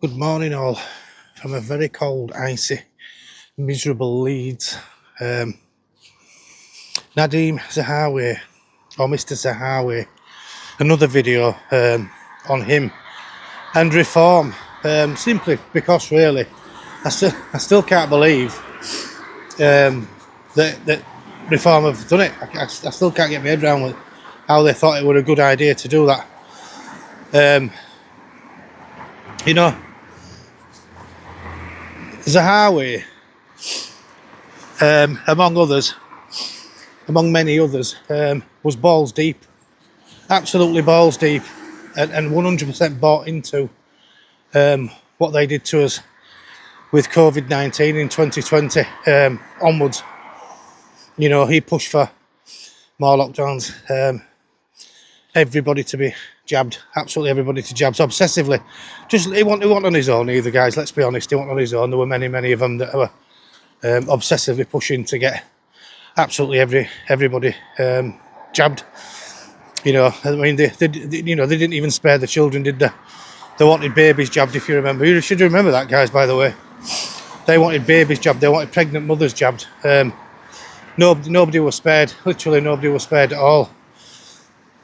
Good morning, all, from a very cold, icy, miserable Leeds. Nadim Zahawi, or Mr. Zahawi, another video on him and reform. Simply because, really, I still can't believe that reform have done it. I still can't get my head around with how they thought it were a good idea to do that. You know, Zahawi, among many others, was balls deep, absolutely balls deep, and 100% bought into what they did to us with COVID-19 in 2020 onwards. You know, he pushed for more lockdowns, everybody to be jabbed, absolutely everybody to jabs obsessively. He wasn't on his own either, guys, let's be honest. He wasn't on his own. There were many of them that were obsessively pushing to get absolutely everybody jabbed. You know, I mean, they didn't even spare the children, did they? They wanted babies jabbed, if you remember. You should remember that, guys, by the way. They wanted babies jabbed. They wanted pregnant mothers jabbed. Nobody was spared. Literally nobody was spared at all.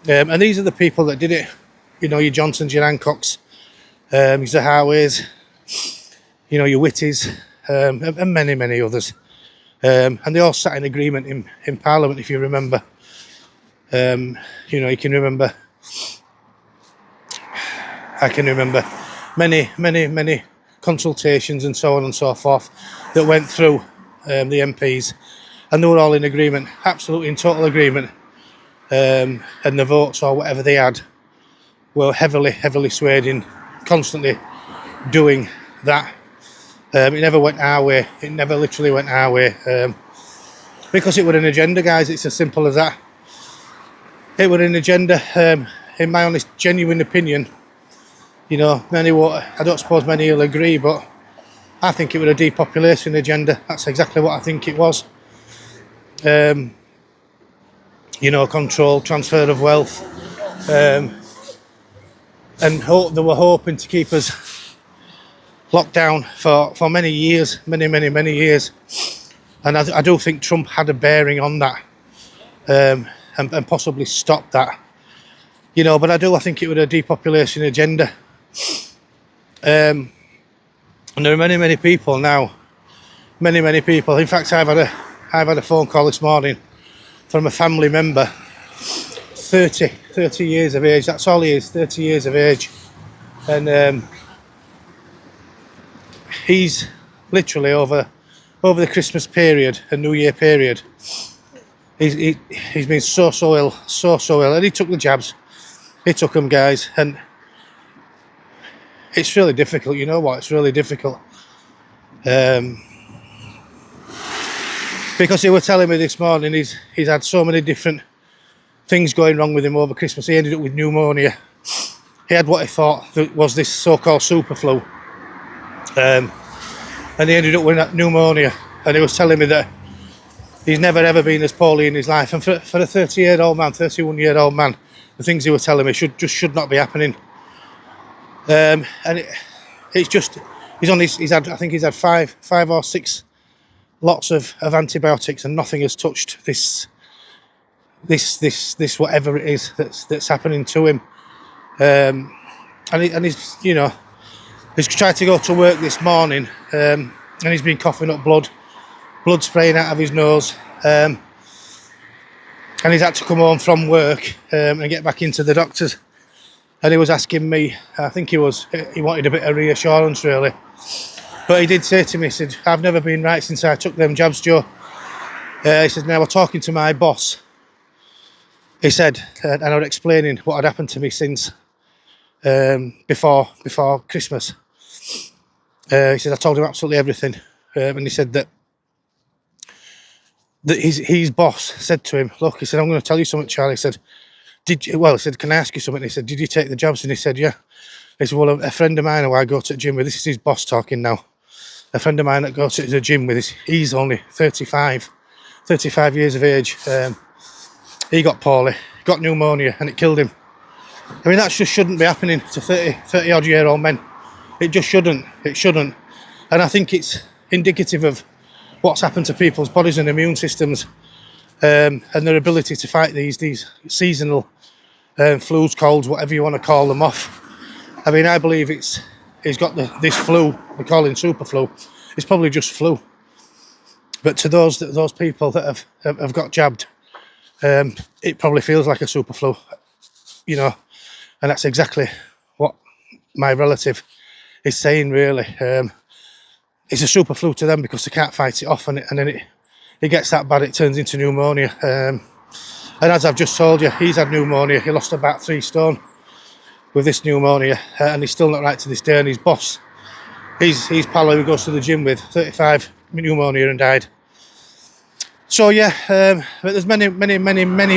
And these are the people that did it. You know, your Johnsons, your Hancocks, your Zahawis, you know, your Whitties, and many others. And they all sat in agreement in Parliament, if you remember. You know, you can remember. I can remember many consultations and so on and so forth that went through the MPs, and they were all in agreement, absolutely in total agreement. And the votes, or whatever they had, were heavily swayed in constantly doing that. It never went our way. It never literally went our way, because it was an agenda, guys. It's as simple as that. It was an agenda, in my honest, genuine opinion. You know, I don't suppose many will agree, but I think it was a depopulation agenda. That's exactly what I think it was. You know, control, transfer of wealth, and they were hoping to keep us locked down for many years, many years. And I do think Trump had a bearing on that, and possibly stopped that. You know, but I think it was a depopulation agenda. And there are many people now, many people. In fact, I've had a phone call this morning from a family member, 30 years of age. That's all he is, 30 years of age, and he's literally over the Christmas period and New Year period. He's been so ill, and he took the jabs. He took them, guys, and it's really difficult. You know what? It's really difficult. Because he was telling me this morning he's had so many different things going wrong with him over Christmas. He ended up with pneumonia. He had what he thought was this so-called super flu, and he ended up with that pneumonia. And he was telling me that he's never ever been as poorly in his life. And for a 31-year-old man, the things he was telling me should not be happening. And it's just he's had five or six lots of antibiotics, and nothing has touched this whatever it is that's happening to him. And he's, you know, he's tried to go to work this morning, and he's been coughing up blood spraying out of his nose, and he's had to come home from work and get back into the doctor's. And he was asking me, I think he wanted a bit of reassurance, really. But he did say to me, he said, I've never been right since I took them jabs, Joe. He said, now we're talking to my boss. He said, and I was explaining what had happened to me since before Christmas. He said, I told him absolutely everything. And he said that his boss said to him, look, he said, I'm going to tell you something, Charlie. He said, he said, can I ask you something? He said, did you take the jabs? And he said, yeah. He said, well, a friend of mine who I go to the gym with, this is his boss talking now. A friend of mine that goes to the gym with, he's only 35 years of age. He got poorly, got pneumonia, and it killed him. I mean, that just shouldn't be happening to 30 odd year old men. It just shouldn't. It shouldn't. And I think it's indicative of what's happened to people's bodies and immune systems, and their ability to fight these seasonal flus, colds, whatever you want to call them, off. I mean, I believe he's got this flu, we call it super flu. It's probably just flu. But to those people that have got jabbed, it probably feels like a super flu, you know, and that's exactly what my relative is saying, really. It's a super flu to them because they can't fight it off, and then it gets that bad, it turns into pneumonia. And as I've just told you, he's had pneumonia. He lost about 3 stone with this pneumonia, and he's still not right to this day. And his boss, his pal who goes to the gym with, 35, pneumonia and died. So yeah, but there's many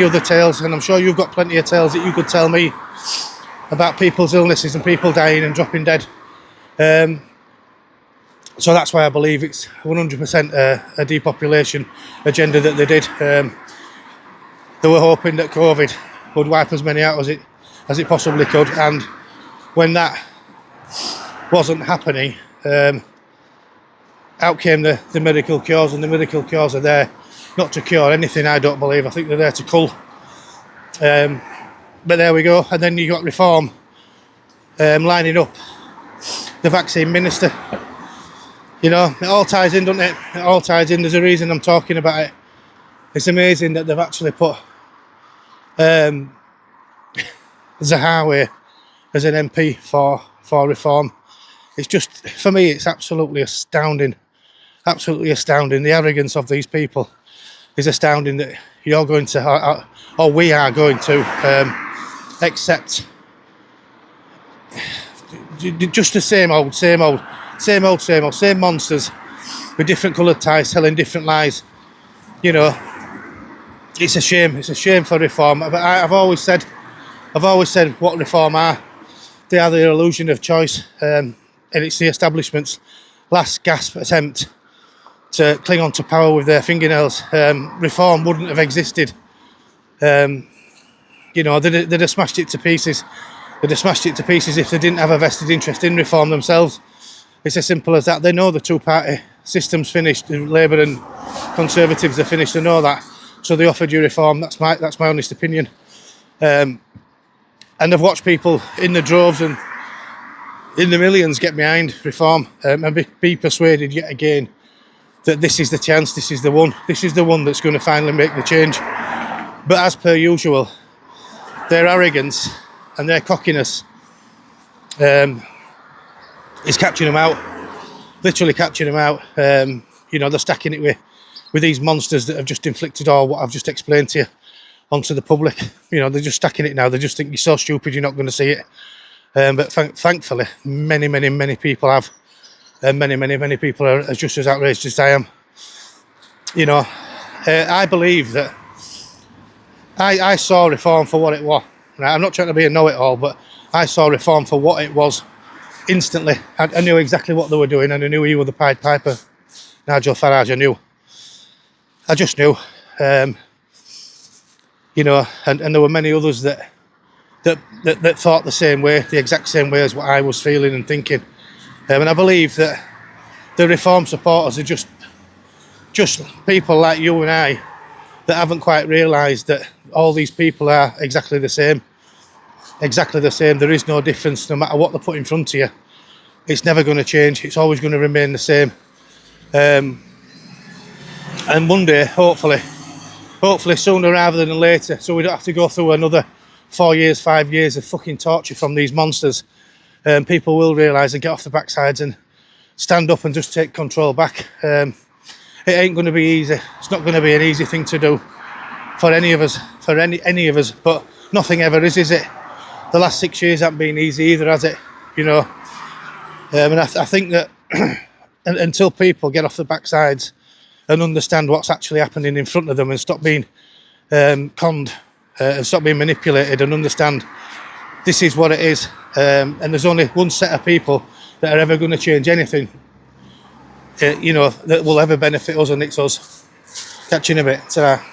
other tales, and I'm sure you've got plenty of tales that you could tell me about people's illnesses and people dying and dropping dead. So that's why I believe it's 100% a depopulation agenda that they did. They were hoping that COVID would wipe as many out as it possibly could, and when that wasn't happening, out came the miracle cures, and the miracle cures are there not to cure anything, I don't believe. I think they're there to cull. But there we go. And then you got Reform lining up the vaccine minister. You know, it all ties in, doesn't it? It all ties in. There's a reason I'm talking about it. It's amazing that they've actually put Zahawi as an MP for Reform. It's just, for me, it's absolutely astounding. Absolutely astounding. The arrogance of these people is astounding, that you're going to, or we are going to, accept just the same monsters with different coloured ties telling different lies. You know, it's a shame. It's a shame for Reform. But I've always said what Reform are. They are the illusion of choice, and it's the establishment's last gasp attempt to cling on to power with their fingernails. Reform wouldn't have existed. You know, they'd have smashed it to pieces. They'd have smashed it to pieces if they didn't have a vested interest in Reform themselves. It's as simple as that. They know the two-party system's finished. Labour and Conservatives are finished. They know that, so they offered you Reform. That's my honest opinion. And I've watched people in the droves and in the millions get behind Reform, and be persuaded yet again that this is the chance, this is the one that's going to finally make the change. But as per usual, their arrogance and their cockiness is catching them out, literally catching them out. You know, they're stacking it with these monsters that have just inflicted all what I've just explained to you onto the public. You know, they're just stacking it now. They just think you're so stupid you're not going to see it. But thankfully, many people have. And many people are just as outraged as I am. You know, I believe that I saw Reform for what it was. Right? I'm not trying to be a know-it-all, but I saw Reform for what it was instantly. I knew exactly what they were doing, and I knew he was the Pied Piper, Nigel Farage. I just knew. You know, and there were many others that thought the same way, the exact same way as what I was feeling and thinking. And I believe that the Reform supporters are just people like you and I that haven't quite realised that all these people are exactly the same. Exactly the same. There is no difference, no matter what they put in front of you. It's never going to change. It's always going to remain the same. And one day, hopefully sooner rather than later, so we don't have to go through another 4 years, 5 years of fucking torture from these monsters. People will realise and get off the backsides and stand up and just take control back. It ain't going to be easy. It's not going to be an easy thing to do for any of us, for any of us. But nothing ever is it? The last 6 years haven't been easy either, has it? You know. And I think that until people get off the backsides and understand what's actually happening in front of them and stop being conned and stop being manipulated and understand this is what it is, and there's only one set of people that are ever going to change anything, you know, that will ever benefit us, and it's us. Catch you in a bit. Ta-ra.